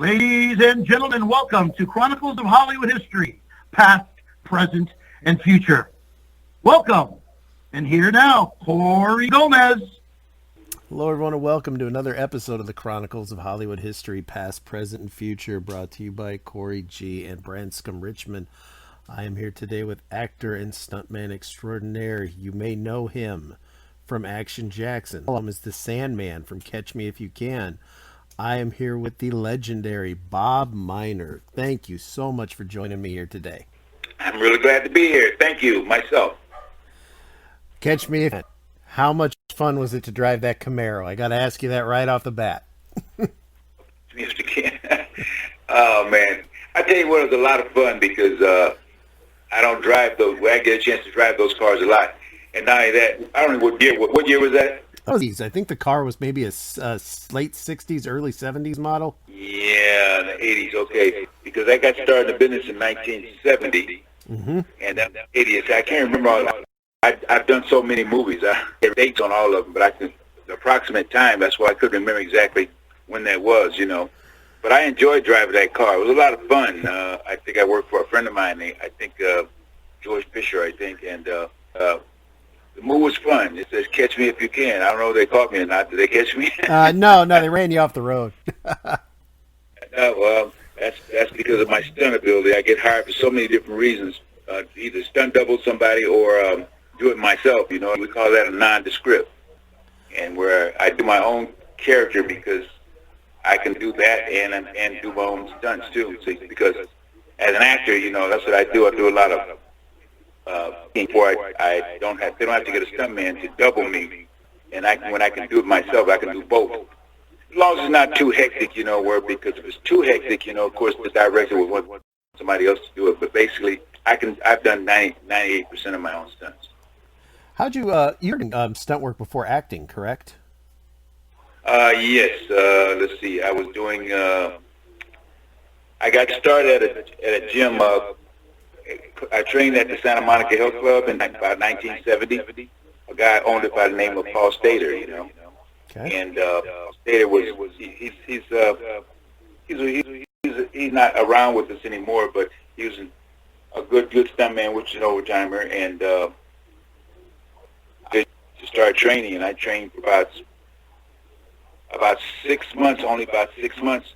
Ladies and gentlemen, welcome to Chronicles of Hollywood History, past, present, and future. Welcome. And here now, Corey Gomez. Hello, everyone, and welcome to another episode of the Chronicles of Hollywood History, past, present, and future, brought to you by Corey G. and Branscombe Richmond. I am here today with actor and stuntman extraordinaire. You may know him from Action Jackson. Him is the Sandman from Catch Me If You Can. I am here with the legendary Bob Miner. Thank you so much for joining me here today. I'm really glad to be here. Thank you, myself. Catch Me If You Can. How much fun was it to drive that Camaro? I got to ask you that right off the bat. Mr. Ken. Oh, man. I tell you what, it was a lot of fun because I don't drive those. I get a chance to drive those cars a lot. And not only that, I don't know what year was that? Oh, I think the car was maybe a late 60s, early 70s model. Yeah, in the 80s, okay. Because I got started in the business in 1970. Mm-hmm. And the 80s, I can't remember all that. I've done so many movies. I have dates on all of them, but I can the approximate time. That's why I couldn't remember exactly when that was, you know. But I enjoyed driving that car. It was a lot of fun. I think I worked for a friend of mine. I think George Fisher, I think, and the movie was fun. It says "Catch Me If You Can." I don't know if they caught me or not. Did they catch me? No, they ran you off the road. Well, that's because of my stunt ability. I get hired for so many different reasons. Either stunt double somebody or do it myself, you know. We call that a nondescript, and where I do my own character because I can do that and do my own stunts too. See, because as an actor, you know, that's what I do. I do a lot of before I don't have they don't have to get a stuntman to double me, and when I can do it myself, I can do both. As long as it's not too hectic, you know. Because if it's too hectic, you know, of course the director would want somebody else to do it. But basically, I've done 98% of my own stunts. How'd you were doing stunt work before acting, correct? Yes. Let's see. I was doing. I got started at a gym. I trained at the Santa Monica Health Club in about 1970. A guy owned it by the name of Paul Stater, you know. Okay. And Stater he's not around with us anymore, but he was a good stuntman, which is an old-timer, and I started training, and I trained for about 6 months, only about 6 months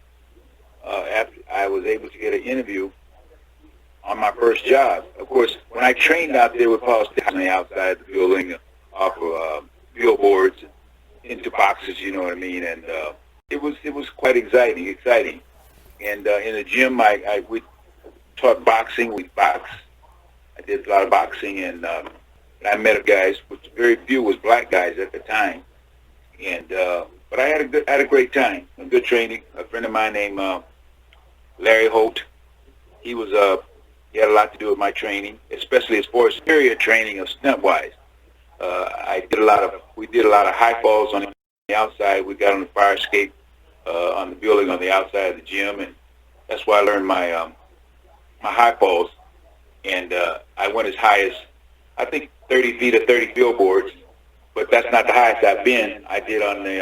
after I was able to get an interview on my first job. Of course, when I trained out there with Paul Stater on the outside of the building, off of billboards, into boxes, you know what I mean, and it was quite exciting. And in the gym, we taught boxing. We boxed. I did a lot of boxing, and I met guys, which very few was black guys at the time. And but I had a great time, a good training. A friend of mine named Larry Holt. He had a lot to do with my training, especially as far as superior training of stunt wise. We did a lot of high falls on the outside. We got on the fire escape on the building on the outside of the gym, and that's where I learned my my high falls. And I went as high as, I think, 30 feet or 30 billboards, but that's not the highest I've been. I did on the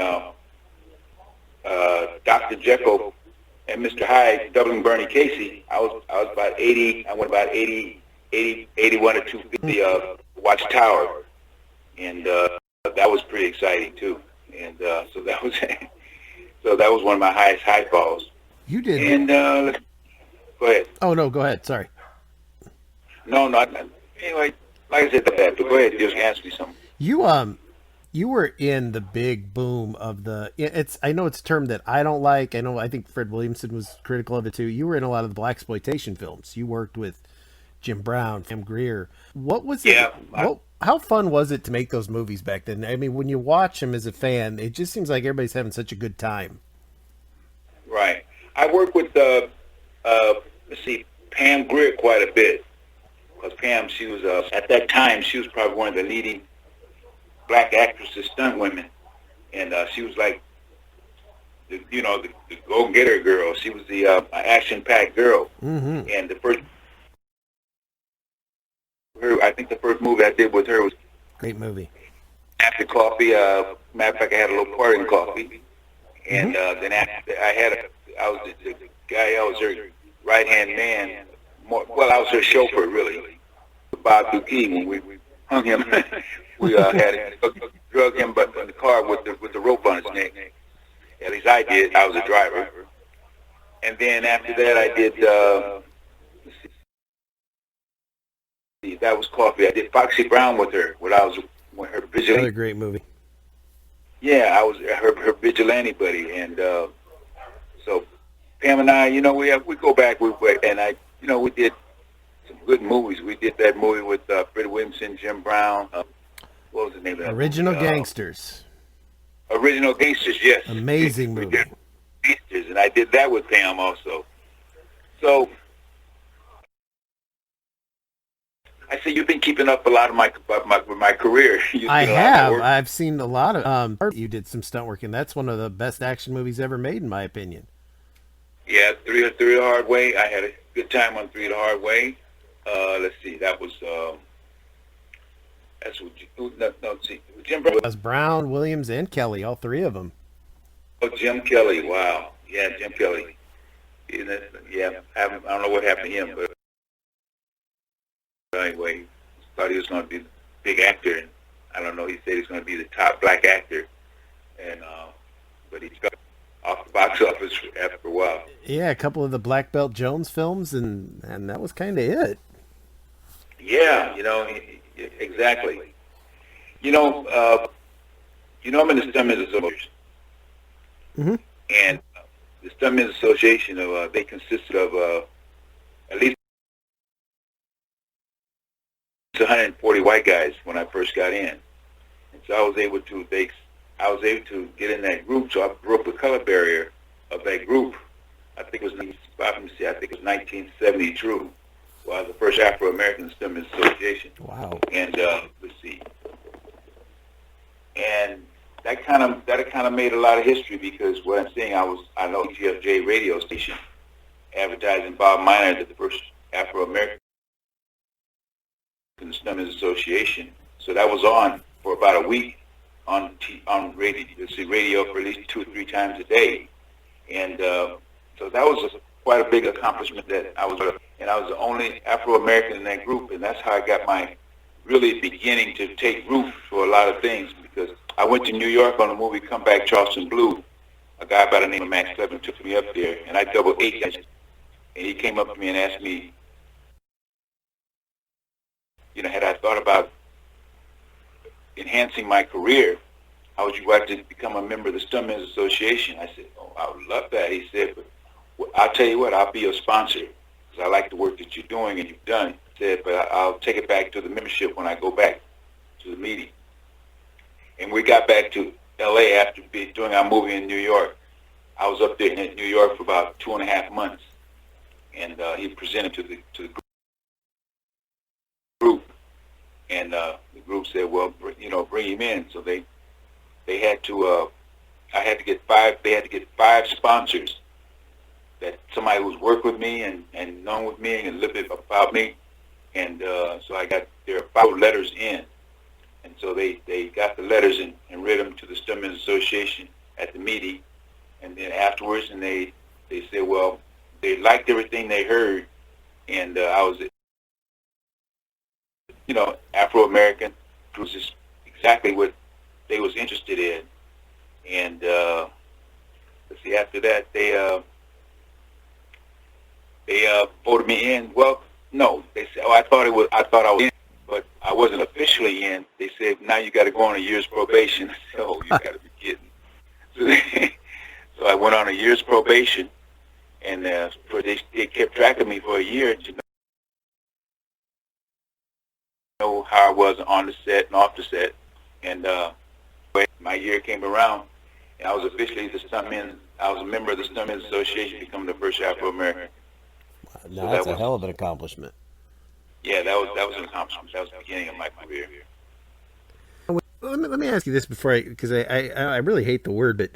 Dr. Jekyll and Mr. Hyde, doubling Bernie Casey. I was about 80. I went about 81 or 2 feet the Watchtower, and that was pretty exciting too. And so that was one of my highest high falls. You did. And go ahead. Oh no, go ahead. Sorry. No. Anyway, like I said, that. But go ahead. Just ask me something. You were in the big boom of the. I know it's a term that I don't like. I think Fred Williamson was critical of it too. You were in a lot of the blaxploitation films. You worked with Jim Brown, Sam Greer. What was it? Yeah. How fun was it to make those movies back then? I mean, when you watch them as a fan, it just seems like everybody's having such a good time. Right. I worked with Pam Grier quite a bit. Because Pam, she was at that time, she was probably one of the leading black actresses, stunt women, and she was like, the go-getter girl. She was the action-packed girl, and I think the first movie I did with her was great movie. After Coffee. Matter of fact, I had a little part in Coffee, and then after I was guy. I was her right-hand man. Well, I was her chauffeur, really. Bob Duquie, when we hung him, we had drug him but in the car with the rope on his neck. At least I did. I was a driver. And then after that, I did, that was Coffee. I did Foxy Brown with her when I was with her vigilante. Another great movie. Yeah, I was her vigilante buddy. And so Pam and I, we go back, and we did some good movies. We did that movie with Freddie Williamson, Jim Brown. What was the name of that? Original Gangsters. Original Gangsters, yes. Amazing movie. We did Gangsters, and I did that with Pam also. So I say you've been keeping up a lot of my career. I have. I've seen a lot of. You did some stunt work, and that's one of the best action movies ever made, in my opinion. Yeah, Three the Hard Way. I had a good time on Three the Hard Way. Let's see, that was that's what let's see, Jim Brown. It was Brown, Williams, and Kelly, all three of them. Oh, Jim Kelly, wow, yeah, Jim Kelly. Yeah, I don't know what happened to him, but anyway, thought he was going to be a big actor, and I don't know. He said he's going to be the top black actor, and but he got off the box office after a while. Yeah, a couple of the Black Belt Jones films, and that was kind of it. Yeah, exactly. I'm in the Stuntman Association, Mm-hmm. and the Stuntman Association they consisted of at least 140 white guys when I first got in, and so I was able to get in that group. So I broke the color barrier of that group. I think it was 1972. Well, I was the first Afro-American Stuntman Association. Wow. And let's see. And that kind of made a lot of history, because what I'm saying, I know GFJ radio station advertising Bob Minor as the first Afro-American Stuntman Association. So that was on for about a week on radio for at least 2 or 3 times a day. And so that was quite a big accomplishment that I was the only Afro-American in that group, and that's how I got my really beginning to take root for a lot of things, because I went to New York on the movie Come Back Charleston Blue. A guy by the name of Max Clevin took me up there, and I doubled 8 guys, and he came up to me and asked me, had I thought about enhancing my career, how would you like to become a member of the Stuntman Association? I said, oh, I would love that. He said, but I'll tell you what, I'll be your sponsor, because I like the work that you're doing and you've done. He said, but I'll take it back to the membership when I go back to the meeting. And we got back to L.A. after doing our movie in New York. I was up there in New York for about 2.5 months, and he presented to the group, and the group said, well, bring him in. So they had to, I had to get 5. They had to get 5 sponsors, that somebody who's worked with me and known with me and a little bit about me, and so I got their 5 letters in. And so they got the letters and read them to the Stuntman Association at the meeting. And then afterwards, and they said, well, they liked everything they heard. And I was, Afro-American. It was just exactly what they was interested in. And let's see, after that, they voted me in. Well, no, they said, I thought I was in, but I wasn't officially in. They said, now you got to go on a year's probation. So you got to be kidding. So I went on a year's probation, and they kept track of me for a year to know how I was on the set and off the set. And my year came around, and I was officially the Stuntman. I was a member of the Stuntman Association, becoming the first Afro-American. Now, so that's a hell of an accomplishment. Yeah, that was an accomplishment. That was the beginning of my career. Let me ask you this before because I really hate the word, but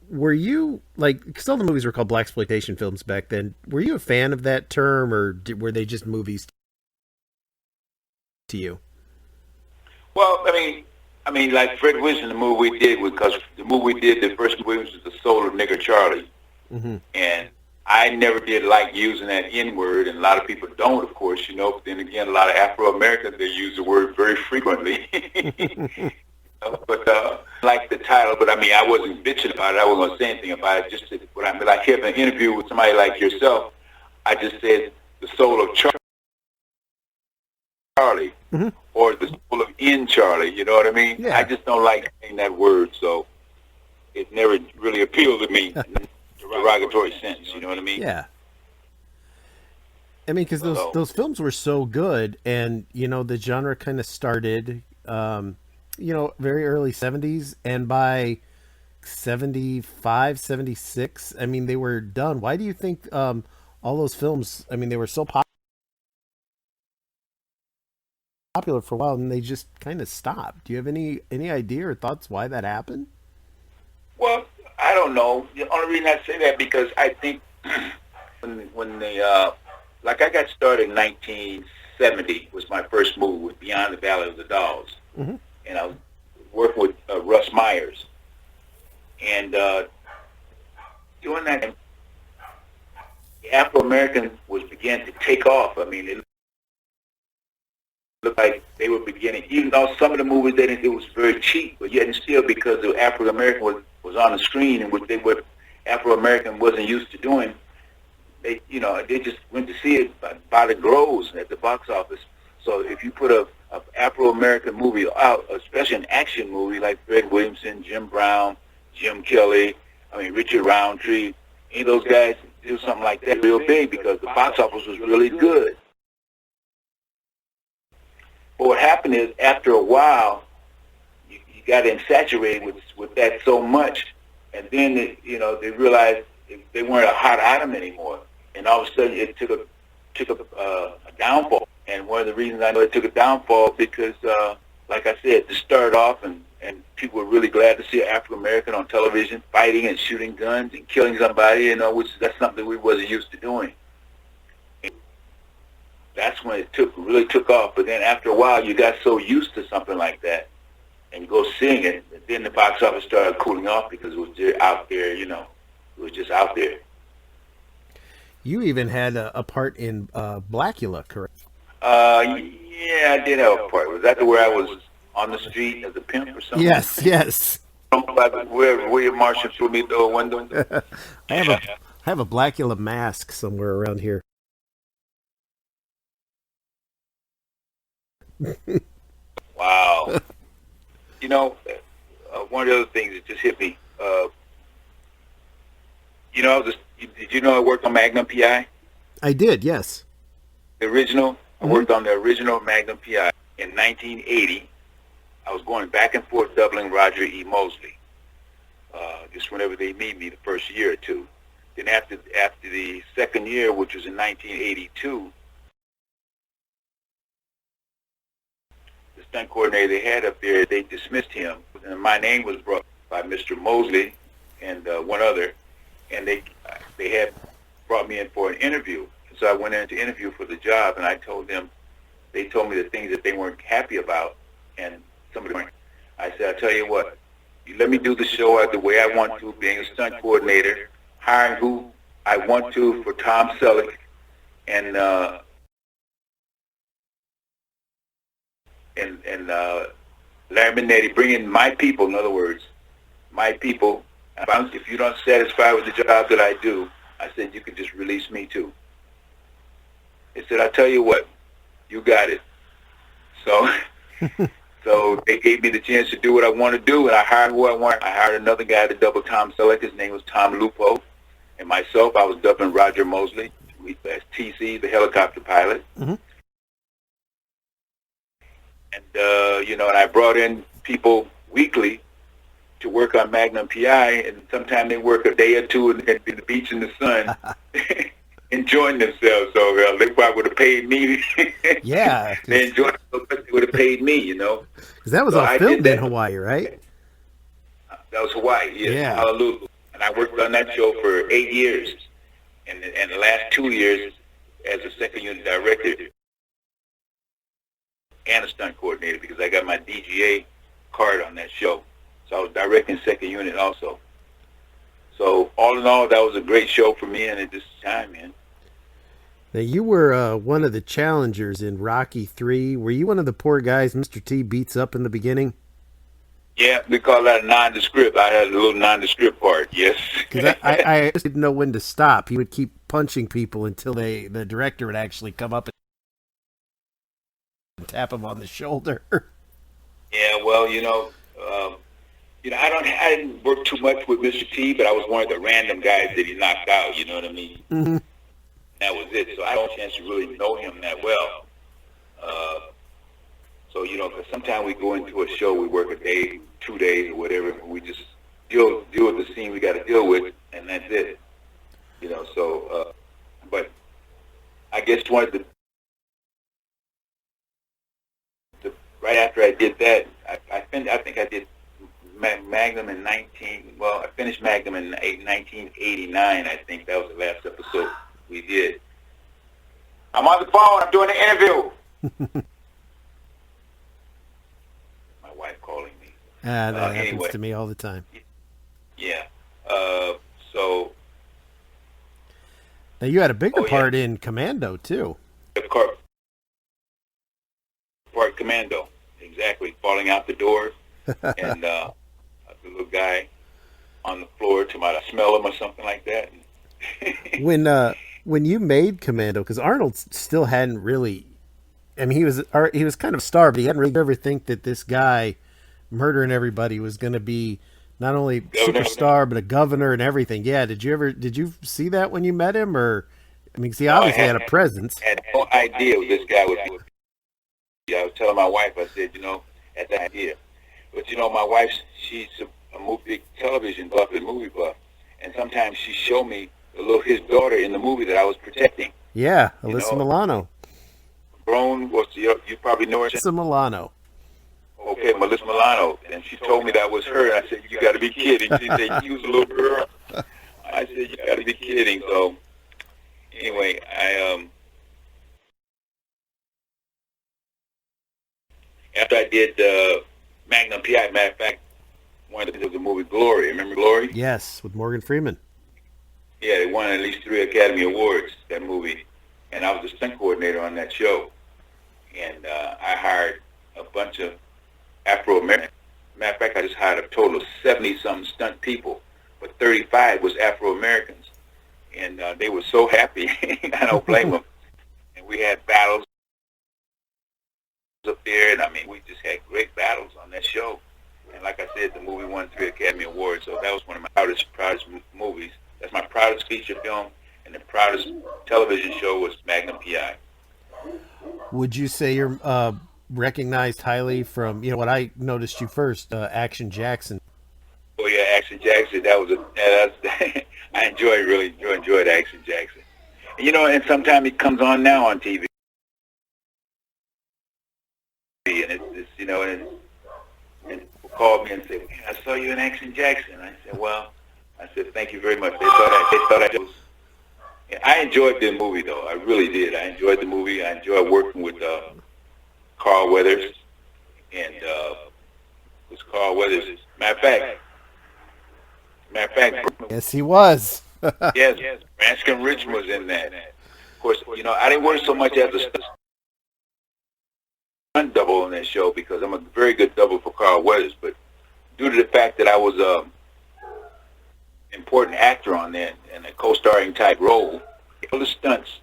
were you, because all the movies were called blaxploitation films back then, were you a fan of that term, or were they just movies to you? Well, I mean, like Fred Wilson, the movie we did, because the movie we did, the first movie was The Soul of Nigger Charlie. Mm-hmm. And I never did like using that N word, and a lot of people don't, of course, But then again, a lot of Afro Americans, they use the word very frequently. But like the title, but I mean, I wasn't bitching about it. I wasn't going to say anything about it. Just to, when I like having an interview with somebody like yourself, I just said the soul of Charlie, Mm-hmm. or the soul of N Charlie. You know what I mean? Yeah. I just don't like saying that word, so it never really appealed to me in a derogatory sense. You know what I mean? Yeah. I mean, because those films were so good, and the genre kind of started, very early '70s, and by 75, 76, I mean, they were done. Why do you think all those films? I mean, they were so popular for a while, and they just kind of stopped. Do you have any idea or thoughts why that happened? Well, I don't know. The only reason I say that because I think when they like I got started in 1970 was my first movie with Beyond the Valley of the Dolls, Mm-hmm. and I was working with Russ Myers, and doing that, the Afro American was beginning to take off. I mean, it looked like they were beginning. Even though some of the movies it was very cheap, but yet and still because the Afro American was on the screen, and which Afro American wasn't used to doing. They just went to see it by the groves at the box office. So if you put a Afro-American movie out, especially an action movie like Fred Williamson, Jim Brown, Jim Kelly, Richard Roundtree, any of those guys do something like that real big because the box office was really good. But what happened is after a while, you got infatuated with that so much, and then they realized they weren't a hot item anymore. And all of a sudden, it took a downfall. And one of the reasons I know it took a downfall because, like I said, to start off, and people were really glad to see an African American on television fighting and shooting guns and killing somebody, which that's something we wasn't used to doing. And that's when it really took off. But then after a while, you got so used to something like that, and you go seeing it, and then the box office started cooling off because it was just out there, it was just out there. You even had a part in Blackula, correct? Yeah, I did have a part. Was that where I was on the street as a pimp or something? Yes. Where William Marshall threw me through a window. I have a Blackula mask somewhere around here. Wow. One of the other things that just hit me. Did you know I worked on Magnum PI? I did, yes. The original. Mm-hmm. I worked on the original Magnum PI in 1980. I was going back and forth doubling Roger E. Mosley. Just whenever they need me the first year or two. Then after the second year, which was in 1982, the stunt coordinator they had up there, they dismissed him. And my name was brought by Mr. Mosley and one other, and they had brought me in for an interview. So I went in to interview for the job, and they told me the things that they weren't happy about, and I said, I'll tell you what, you let me do the show the way I want to, being a stunt coordinator, hiring who I want to for Tom Selleck, and Larry Minetti, bring in my people, in other words, my people. If you're not satisfied with the job that I do, I said, you could just release me too. They said, I'll tell you what, you got it. So they gave me the chance to do what I want to do, and I hired who I want. I hired another guy to double Tom Selleck. His name was Tom Lupo. And myself, I was dubbing Roger Mosley as TC, the helicopter pilot. Mm-hmm. And, and I brought in people weekly to work on Magnum PI, and sometimes they work a day or two at the beach in the sun, enjoying themselves. So they probably would have paid me. Yeah. They enjoyed it so much, they would have paid me, Because that was all filmed in Hawaii, right? That was Hawaii, yeah. Honolulu. And I worked on that show for 8 years, and the last 2 years as a second unit director and a stunt coordinator because I got my DGA card on that show. So I was directing second unit also. So all in all, that was a great show for me, and at this time, man. Now, you were one of the challengers in Rocky 3. Were you one of the poor guys Mr. T beats up in the beginning? Yeah, we call that a nondescript. I had a little nondescript part, yes. Because I just didn't know when to stop. He would keep punching people until the director would actually come up and tap him on the shoulder. Yeah, well, I didn't work too much with Mr. T, but I was one of the random guys that he knocked out. You know what I mean? Mm-hmm. That was it. So I don't have a chance to really know him that well. So because sometimes we go into a show, we work a day, 2 days, or whatever, and we just deal with the scene we got to deal with, and that's it. But I guess one of the right after I did that, I think I did Magnum in I finished Magnum in 1989. I think that was the last episode we did. I'm on the phone. I'm doing an interview. My wife calling me. That happens to me all the time. Yeah. So. Now, you had a bigger part in Commando, too. Part Commando. Exactly. Falling out the door. And the little guy on the floor to my smell him or something like that. When you made Commando, because Arnold still hadn't really, I mean, he was kind of starved. He hadn't really ever think that this guy murdering everybody was going to be not only superstar but a governor and everything. Yeah, did you see that when you met him, or I mean, 'cause he obviously had a presence. I had no idea what this guy would be. I was telling my wife, I said, had that idea. But my wife, she's a movie television buff and movie buff, and sometimes she showed me his daughter in the movie that I was protecting. Yeah, Alyssa Milano. Grown, you probably know her. Alyssa Milano. Okay, Melissa Milano, and she told me that was her, and I said, "You got to be kidding." She said, "You was a little girl." I said, "You got to be kidding." So, anyway, after I did Magnum PI, matter of fact, one of the movie Glory. Remember Glory? Yes, with Morgan Freeman. Yeah, they won at least 3 Academy Awards, that movie. And I was the stunt coordinator on that show. And I hired a bunch of Afro-Americans. Matter of fact, I just hired a total of 70-something stunt people, but 35 was Afro-Americans. And they were so happy. I don't blame them. And we had battles up there, and I mean, we just had great battles on that show. And like I said, the movie won 3 Academy Awards, so that was one of my proudest movies. That's my proudest feature film, and the proudest television show was Magnum PI. Would you say you're recognized highly from, what I noticed you first, Action Jackson? Oh yeah, Action Jackson. I really enjoyed Action Jackson. And, and sometimes it comes on now on TV, and it's and people call me and say, "Man, I saw you in Action Jackson." I said, "Well," I said, "Thank you very much." They thought I was. Yeah, I enjoyed the movie, though. I really did. I enjoyed the movie. I enjoyed working with Carl Weathers, and was Carl Weathers. Matter of fact. Yes, he was. Yes, Branscombe Richmond was in that. Of course, I didn't work so much as a stunt double on that show because I'm a very good double for Carl Weathers, but due to the fact that I was important actor on that and a co-starring type role, all the stunts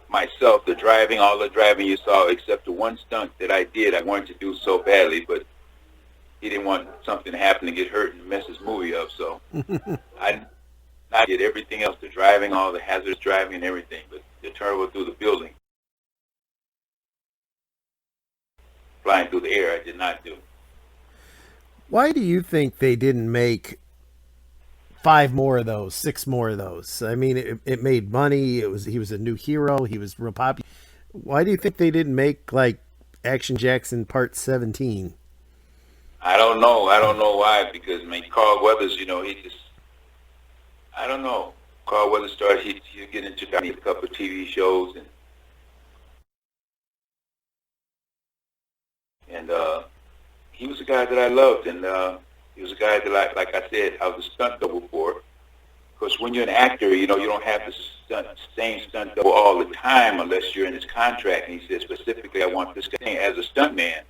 myself, all the driving you saw, except the one stunt that I did, I wanted to do so badly, but he didn't want something to happen to get hurt and mess his movie up, so I did everything else, the driving, all the hazardous driving and everything, but the turbo through the building, flying through the air, I did not do. Why do you think they didn't make 5 more of those, 6 more of those? I mean, it made money. He was a new hero. He was real popular. Why do you think they didn't make like Action Jackson Part 17? I don't know. I don't know why. Because Carl Weathers, I don't know. Carl Weathers started. He get into a couple of TV shows and he was a guy that I loved, and he was a guy that, like I said, I was a stunt double for. Because when you're an actor, you don't have the same stunt double all the time unless you're in his contract. And he said specifically, I want this guy as a stuntman.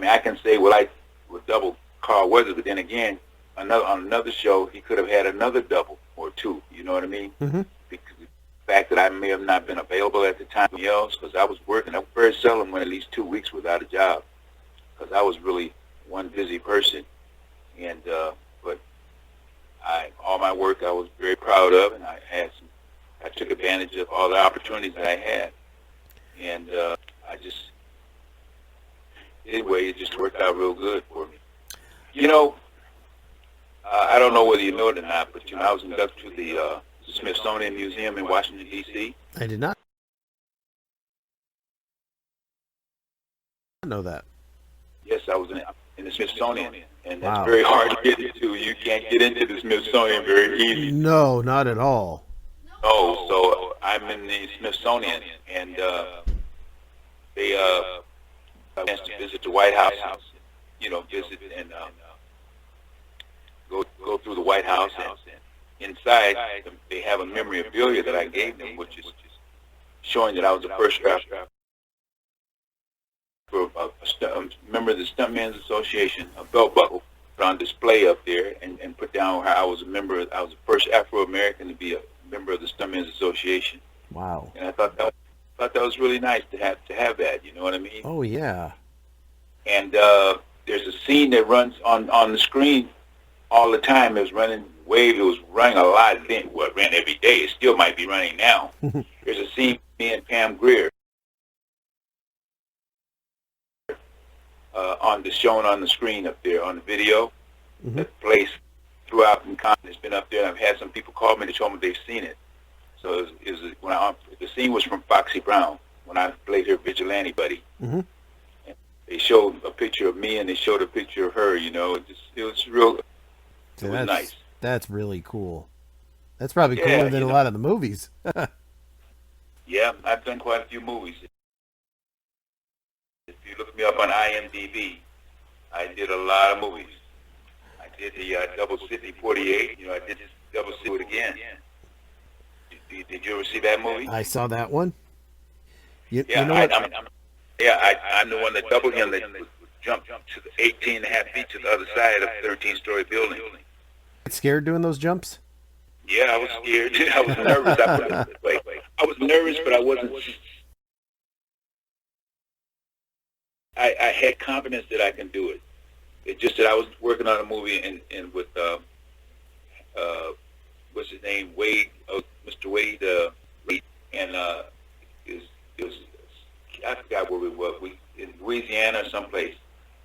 I can say, well, I would double Carl Weathers, but then again, on another show, he could have had another double or two. You know what I mean? Mm-hmm. Because the fact that I may have not been available at the time else, because I was working. I very seldom went at least 2 weeks without a job, because I was really one busy person. And but all my work I was very proud of, and I took advantage of all the opportunities that I had, and anyway, it just worked out real good for me. I don't know whether you know it or not, but I was inducted to the Smithsonian Museum in Washington, D.C. I did not know that. Yes, I was in the Smithsonian, and Wow. that's very hard to get into. You can't get into the Smithsonian very easy. No, not at all. Oh, so I'm in the Smithsonian, and they I went to visit the White House, visit and go through the White House, and inside they have a memorabilia that I gave them, which is showing that I was the first member of the Stuntman's Association, a belt buckle put on display up there, and put down how I was the first Afro-American to be a member of the Stuntman's Association. Wow. And I thought that was really nice to have that. You know what I mean? Oh yeah. And there's a scene that runs on the screen all the time. It was running a lot then. Well, it ran every day. It still might be running now. There's a scene with me and Pam Grier shown on the screen up there on the video. Mm-hmm. That plays throughout in Compton. It's been up there. I've had some people call me to show me they've seen it. So the scene was from Foxy Brown when I played her vigilante buddy. Mm-hmm. And they showed a picture of me and they showed a picture of her. It was real. So it was nice. That's really cool. That's probably Yeah, cooler than a lot of the movies. Yeah, I've done quite a few movies. If you look me up on IMDB, I did a lot of movies. I did the Double City 48. I did this Double City again. Did you ever see that movie? I saw that one. You Yeah, know what? I'm the one that doubled him that jumped to the 18 and a half feet to the other side of a 13-story building. Scared doing those jumps? Yeah, I was scared. I was nervous. I was nervous, but I wasn't. I had confidence that I can do it. It's just that I was working on a movie and with what's his name, Wade, Mr. Wade, and it was I forgot where we were. We in Louisiana or someplace,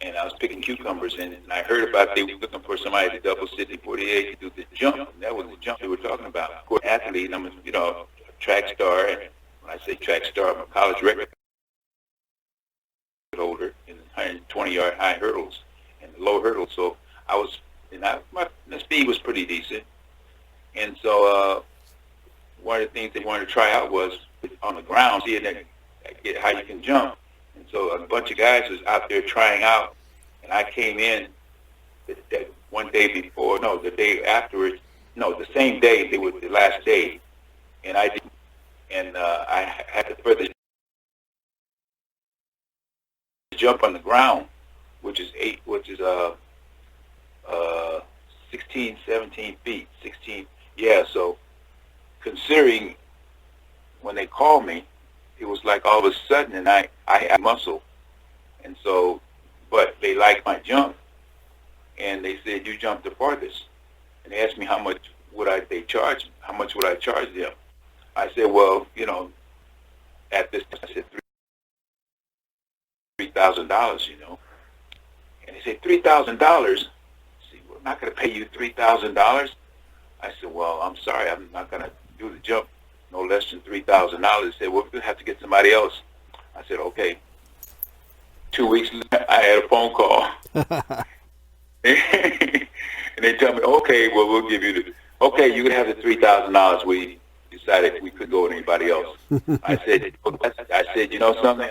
and I was picking cucumbers, and I heard about they were looking for somebody to double City 48 to do the jump. And that was the jump they were talking about. Of course, athlete, I'm a track star, and when I say track star, I'm a college record holder in 120-yard high hurdles and low hurdles. So my speed was pretty decent, and so one of the things they wanted to try out was on the ground, see how you can jump. And so a bunch of guys was out there trying out, and I came in the one day before, no, the day afterwards, no, the same day, they were the last day, and I had to further jump on the ground, which is 16, 17 feet, 16, yeah, so considering when they called me, it was like all of a sudden, and I had muscle, and so, but they liked my jump, and they said, you jumped the farthest, and they asked me how much would I charge them. I said, well, at this, I said $3,000, and they said, $3,000? See, we're not going to pay you $3,000. I said, well, I'm sorry, I'm not going to do the jump no less than $3,000. They said, well, we're going to have to get somebody else. I said, okay. 2 weeks later, I had a phone call. And they tell me, okay, well, we'll give you you can have the $3,000. We decided we couldn't go with anybody else. I said, you know something?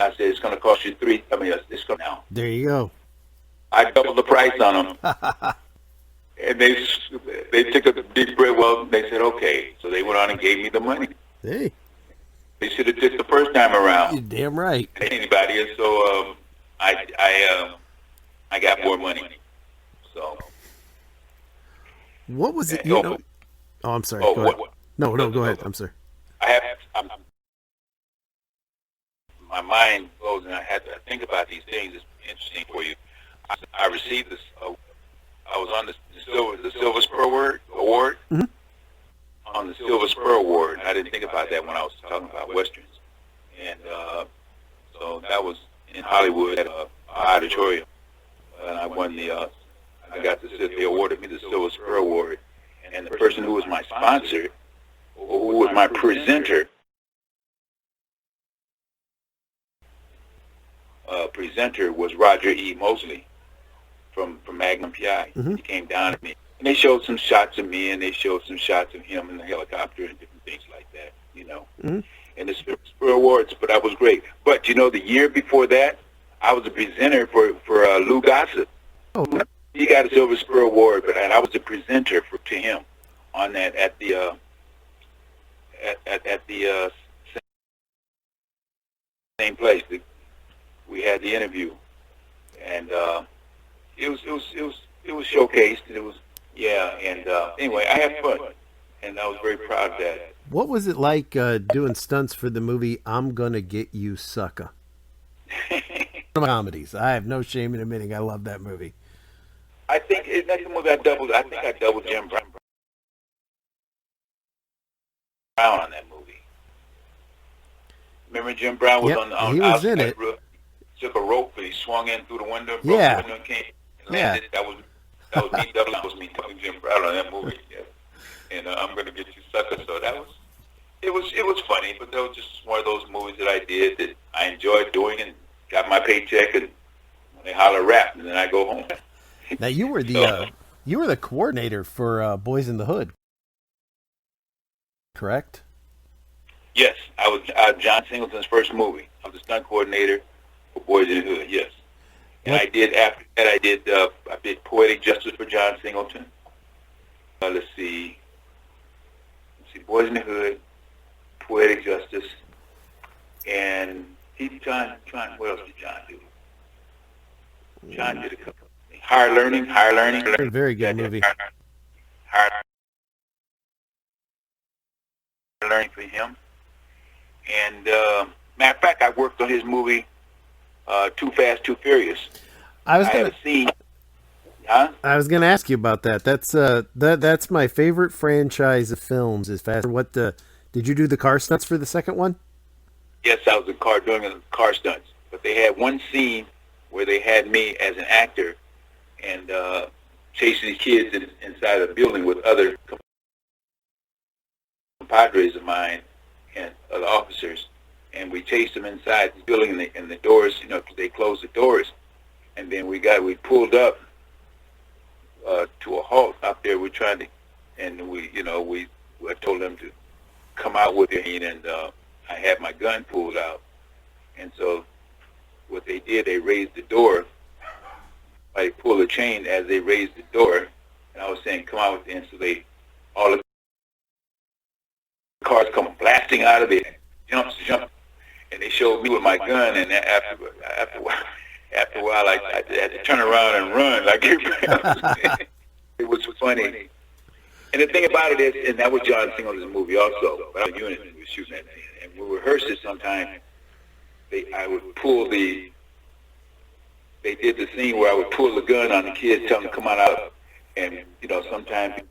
I said, it's going to cost you it's going now. There you go. I doubled the price on them. And they took a deep breath. Well, they said, okay. So they went on and gave me the money. Hey, They should have took the first time you're around. damn right. Anybody. And so I got more money. So. What was it? Oh, You know? Oh, I'm sorry. Oh, Go ahead. what? No, go ahead. I'm sorry. My mind goes, and I had to think about these things. It's interesting for you. I received this. I was on the Silver Spur Award. Mhm. On the Silver Spur Award. I didn't think about that when I was talking about westerns, and so that was in Hollywood at an auditorium, and I won the. I got they awarded me the Silver Spur Award, and the person who was my sponsor, who was my presenter. Presenter was Roger E. Mosley from Magnum PI. Mhm. He came down to me, and they showed some shots of me, and they showed some shots of him in the helicopter and different things like that, you know. Mhm. And the Spur Awards, but that was great. But you know, the year before that, I was a presenter for Lou Gossett. Oh, He got a Silver Spur Award, and I was a presenter to him on that at the same place. We had the interview, and it was showcased. It was and anyway, I had fun, and I was very proud of that. what was it like doing stunts for the movie "I'm Gonna Get You, Sucker"? Comedies. I have no shame in admitting I love that movie. I think that's the movie I think I doubled Jim Brown on that movie. Remember Jim Brown was Yep, on the he was in outside it. roof, took a rope and he swung in through the window, broke Yeah. the window and came and landed. That was me doubling Jim Brown on that movie. Yeah. And I'm Gonna Get You, Sucker. So it was funny, but that was just one of those movies that I did that I enjoyed doing and got my paycheck, and when they holler rap, and then I go home. Now you were the coordinator for Boys in the Hood, correct? Yes, I was John Singleton's first movie. I was the stunt coordinator for Boys in the Hood. Yes, and I did after that. I did Poetic Justice for John Singleton. Let's see, Boys in the Hood, Poetic Justice, and John. What else did John do? John did a couple. Higher Learning. Very good movie. Higher Learning for him. And matter of fact, I worked on his movie Too Fast, Too Furious. I was had gonna a scene. Huh? I was gonna ask you about that. That's my favorite franchise of films. Is Fast. Did you do the car stunts for the second one? Yes, I was doing the car stunts. But they had one scene where they had me as an actor and chasing these kids inside a building with other compadres of mine and other officers, and we chased them inside the building, and the doors, they closed the doors, and then we pulled up to a halt out there. We're trying to, and I told them to come out with it, and I had my gun pulled out, and so what they did, they raised the door. I pulled the chain as they raised the door, and I was saying, come out with it, and so all the cars come blasting out of it, jump, and they showed me with my gun, and after a while, I had to turn around and run. It was funny. And the thing about it is, and that was John Singleton's movie also, but I was unit we were shooting that thing, and we rehearsed it sometime. I would pull they did the scene where I would pull the gun on the kids, tell them to come on out, and sometimes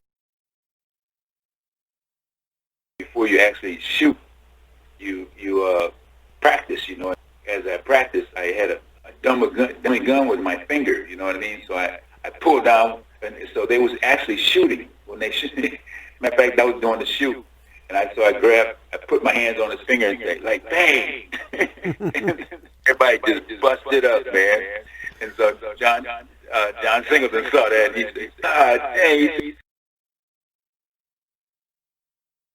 before you actually shoot, you practice. As I practiced, I had a dummy gun with my finger. You know what I mean? So I pulled down, and so they was actually shooting when they shoot. Matter of fact, I was doing the shoot, and I put my hands on his finger and say, like, bang! Everybody just busted up, man. And so John Singleton saw that, and he said, dang, he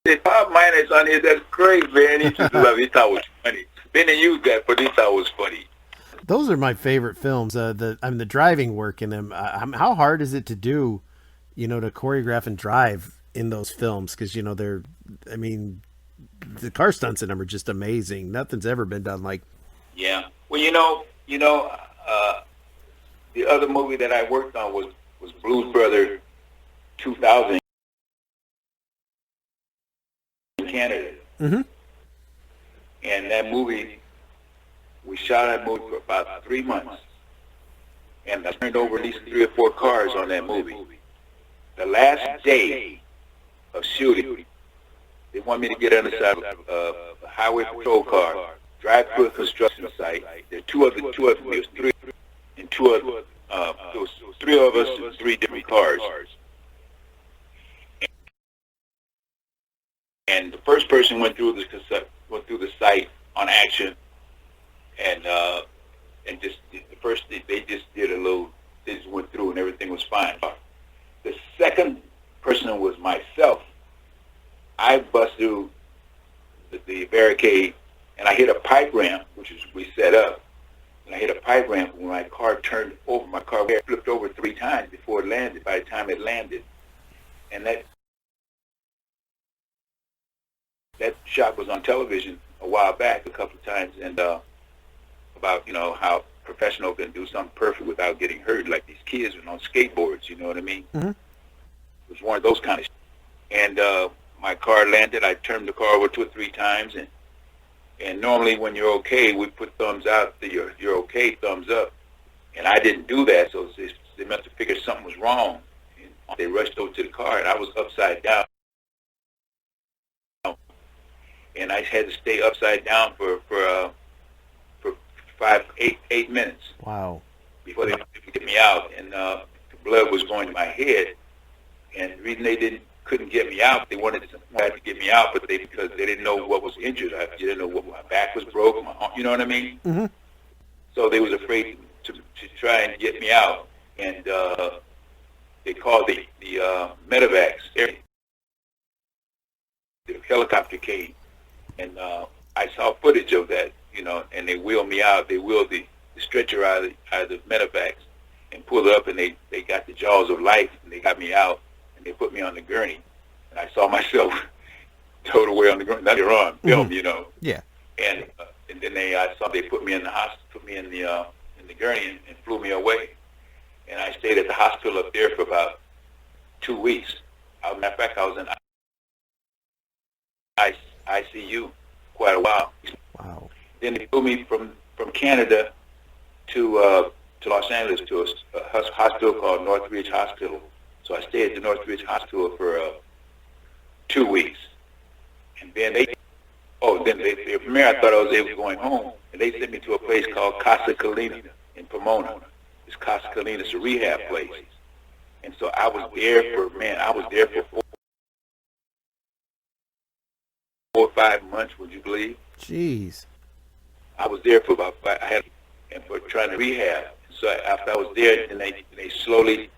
said, pop mayonnaise on here, that's great, man. He just loved it. He thought it was funny. They didn't use that, but he thought it was funny. Those are my favorite films. The driving work in them. How hard is it to do, to choreograph and drive in those films, because the car stunts in them are just amazing. Nothing's ever been done like. Yeah. Well, the other movie that I worked on was Blues Brother 2000 in Canada. Mm-hmm. And that movie, we shot that movie for about 3 months. And I turned over at least 3 or 4 cars on that movie. The last day of shooting, they want me to get on the side of a highway patrol car, drive through a construction site. There were there was 3, and there was 3 of us in 3 different cars. And the first person went through the site on action, and just the first they just did they just went through and everything was fine. The second person was myself. I bust through the barricade, and I hit a pipe ramp, which is we set up. And I hit a pipe ramp when my car turned over. My car flipped over 3 times before it landed. By the time it landed, and that shot was on television a while back, a couple of times, and about how professional can do something perfect without getting hurt, like these kids on skateboards. You know what I mean? Mm-hmm. It was one of those kind of. And my car landed. I turned the car over 2 or 3 times, and normally when you're okay, we put thumbs out, you're okay, thumbs up. And I didn't do that, so they must have figured something was wrong. And they rushed over to the car, and I was upside down. And I had to stay upside down for 8 minutes. Wow. Before they could get me out, and the blood was going to my head. And the reason they couldn't get me out, they wanted to get me out, but because they didn't know what was injured. They didn't know what my back was broke, you know what I mean? Mm-hmm. So they was afraid to try and get me out, and they called the medevacs. The helicopter came, and I saw footage of that, and they wheeled me out. They wheeled the stretcher out of the medevacs and pulled it up, and they got the jaws of life, and they got me out. And they put me on the gurney, and I saw myself towed away on the gurney. Later on, film, Yeah. And then I saw they put me in the hospital, put me in the gurney, and flew me away. And I stayed at the hospital up there for about 2 weeks. As a matter of fact, I was in ICU quite a while. Wow. Then they flew me from Canada to Los Angeles to a hospital called Northridge Hospital. So I stayed at the Northridge Hospital for 2 weeks, and then from there I thought I was able to going home, and they sent me to a place called Casa Colina in Pomona. It's Casa Colina, it's a rehab place, and so I was there for 4 or 5 months. Would you believe? Jeez. I was there for about 5, for trying to rehab. So after I was there, then they slowly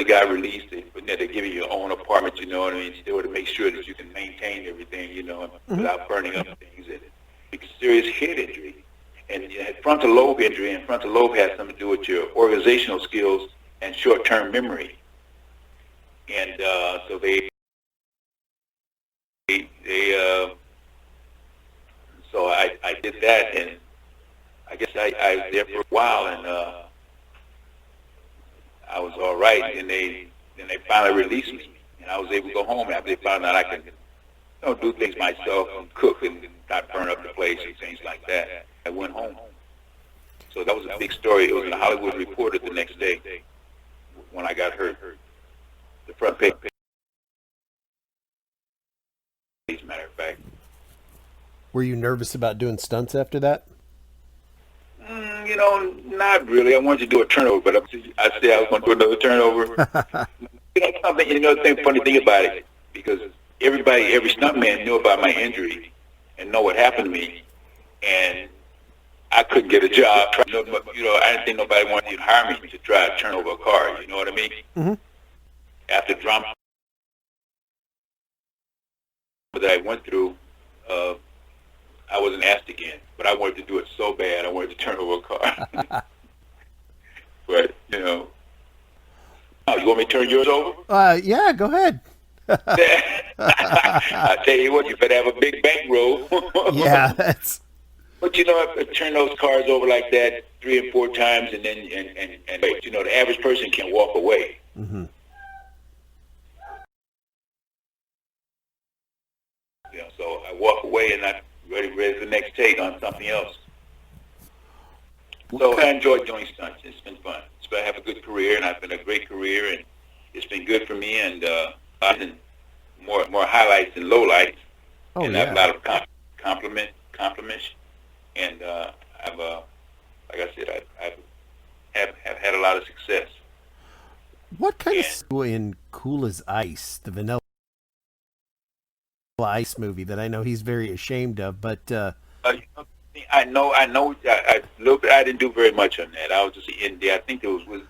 got released. They're giving you your own apartment, you know what I mean? Still to make sure that you can maintain everything, without burning up things. And it's a serious head injury. And you had frontal lobe injury, and frontal lobe has something to do with your organizational skills and short-term memory. And so so I did that, and I guess I was there for a while, and I was all right. And then they finally released me, and I was able to go home after they found out I could do things myself and cook and not burn up the place and things like that. I went home. So that was a big story. It was in the Hollywood Reporter the next day when I got hurt. The front page, as a matter of fact. Were you nervous about doing stunts after that? Not really. I wanted to do a turnover, but I said I was going to do another turnover. The funny thing about it, because every stuntman knew about my injury and know what happened to me, and I couldn't get a job. I didn't think nobody wanted to hire me to try to turn over a car. You know what I mean? Mm-hmm. After drama that I went through, I wasn't asked again, but I wanted to do it so bad. I wanted to turn over a car. But, Oh, you want me to turn yours over? Yeah, go ahead. I tell you what, you better have a big bankroll. Yeah, that's. But I turn those cards over like that 3 and 4 times, and then and wait. The average person can walk away. Mm-hmm. So I walk away and I'm ready for the next take on something else. So I enjoy doing stunts. It's been fun. I have a good career, and I've been a great career, and it's been good for me. And I've been more highlights than lowlights, and yeah. I've a lot of compliments, and I've like I said, I have had a lot of success. What kind of in Cool as Ice, the Vanilla Ice movie that I know he's very ashamed of, but I know. A little bit. I didn't do very much on that. I was just in there. I think there wasn't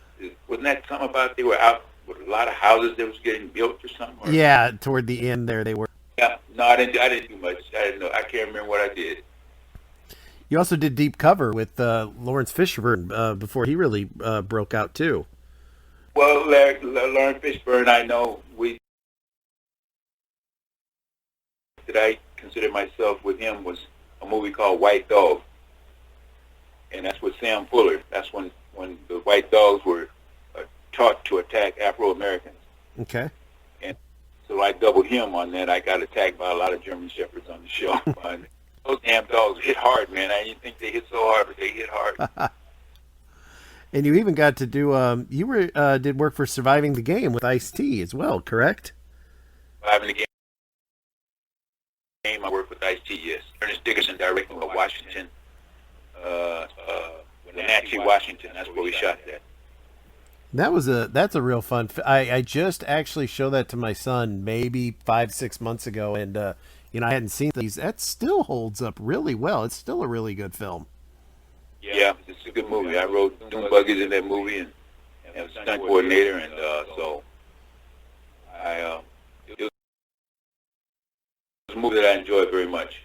that something about they were out with a lot of houses that was getting built or something? Or? Yeah, toward the end there they were. Yeah, no, I didn't do much. I didn't know. I can't remember what I did. You also did Deep Cover with Lawrence Fishburne before he really broke out too. Well, Lawrence Fishburne, I know that I consider myself with him was a movie called White Dog, and that's with Sam Fuller. That's when the white dogs were taught to attack Afro Americans. Okay. And so I doubled him on that. I got attacked by a lot of German Shepherds on the show. Those damn dogs hit hard, man. I didn't think they hit so hard, but they hit hard. And you even got to do you did work for Surviving the Game with Ice-T as well, correct? Surviving the Game. I worked with Ice-T, yes. Ernest Dickerson directing with Washington, Wenatchee, Washington. That's where we shot that. That's a real fun. I just actually showed that to my son maybe 5-6 months ago, and I hadn't seen these. That still holds up really well. It's still a really good film. Yeah, it's a good movie. I rode dune buggies in that movie and was a stunt coordinator, and so it was a movie that I enjoyed very much.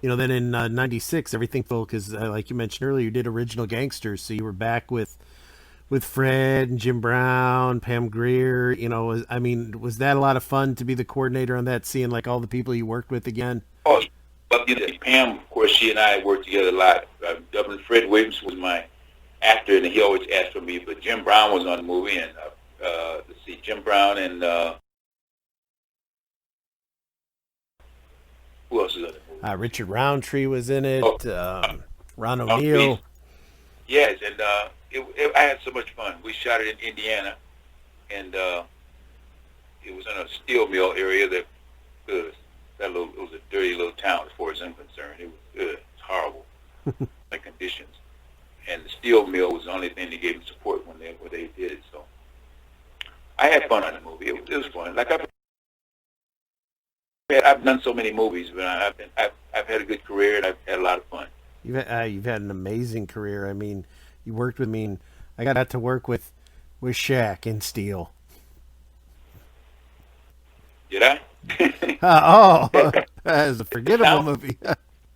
Then in '96, everything focused, like you mentioned earlier, you did Original Gangsters, so you were back with Fred and Jim Brown, Pam Grier. Was that a lot of fun to be the coordinator on that, seeing like all the people you worked with again? Oh, but Pam, of course, she and I worked together a lot. Fred Williams was my actor, and he always asked for me. But Jim Brown was on the movie, and let's see, Jim Brown and who else is on the movie? Richard Roundtree was in it. Ron O'Neal. Yes, and I had so much fun. We shot it in Indiana, and it was in a steel mill area that it was a dirty little town as far as I'm concerned. It was horrible, like conditions. And the steel mill was the only thing that gave me support when they did it. So I had fun on the movie. It was fun. Like I've done so many movies, but I've had a good career and I've had a lot of fun. You've had an amazing career. I mean, you worked with me. I got to work with Shaq in Steel. Did I? That was a forgettable movie.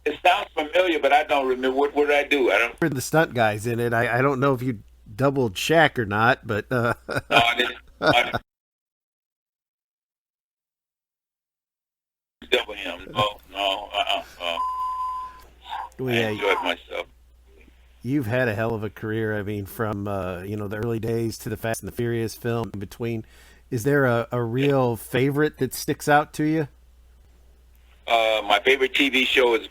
It sounds familiar, but I don't remember. What did I do? I don't. For the stunt guys in it, I don't know if you doubled Shaq or not, but No, I didn't. Double him. No. I enjoyed myself. You've had a hell of a career. I mean, from the early days to the Fast and the Furious film in between. Is there a real favorite that sticks out to you? My favorite TV show is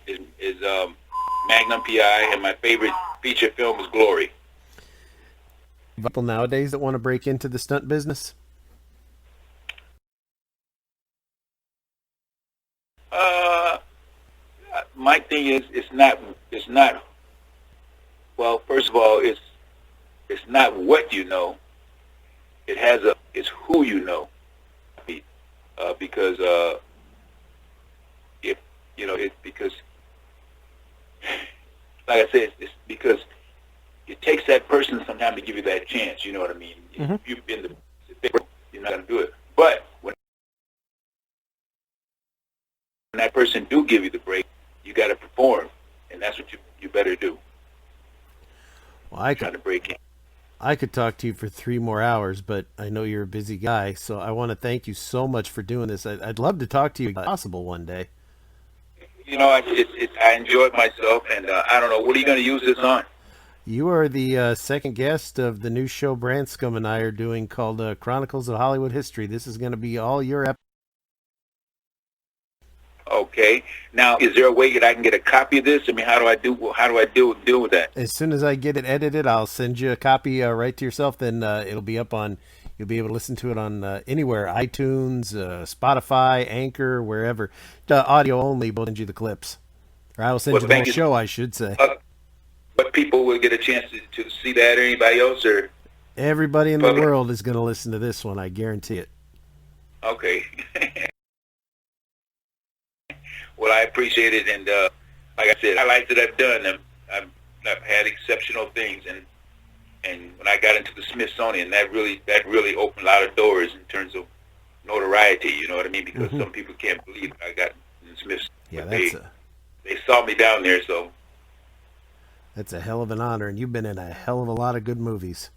Magnum PI, and my favorite feature film is Glory. People nowadays that want to break into the stunt business? My thing is, it's not. Well, first of all, it's not what you know. It's who you know. Because because like I said, it's because it takes that person some time to give you that chance. You know what I mean? Mm-hmm. If you've been you're not gonna do it. But when that person do give you the break, you got to perform, and that's what you better do. Well, I trying to break in. I could talk to you for 3 more hours, but I know you're a busy guy, so I want to thank you so much for doing this. I'd love to talk to you if possible one day. You know, I enjoyed myself, and I don't know, what are you going to use this on? You are the second guest of the new show Branscombe and I are doing called Chronicles of Hollywood History. This is going to be all your episodes. Okay. Now, is there a way that I can get a copy of this? I mean, how do I deal with that? As soon as I get it edited, I'll send you a copy right to yourself. Then it'll be up on. You'll be able to listen to it on anywhere: iTunes, Spotify, Anchor, wherever. Audio only. We'll send you the clips, or I will send you the whole show. I should say. But people will get a chance to see that, or anybody else, or everybody in the world is going to listen to this one. I guarantee it. Okay. Well, I appreciate it, and like I said, I like that I've done. I've had exceptional things, and when I got into the Smithsonian, that really opened a lot of doors in terms of notoriety. You know what I mean? Because some people can't believe I got in the Smithsonian. Yeah, they saw me down there, so that's a hell of an honor, and you've been in a hell of a lot of good movies.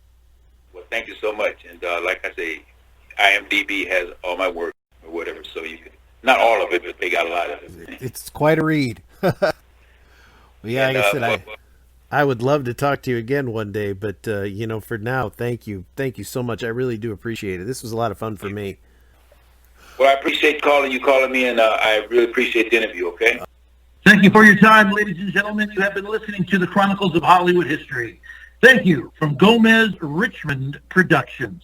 Well, thank you so much, and like I say, IMDB has all my work or whatever, so you can. Not all of it, but they got a lot of it. It's quite a read. Well, yeah, like I said, I would love to talk to you again one day, but for now, thank you so much. I really do appreciate it. This was a lot of fun for me. Well, I appreciate you calling me, and I really appreciate the interview. Okay. Thank you for your time, ladies and gentlemen. You have been listening to the Chronicles of Hollywood History. Thank you from Gomez Richmond Productions.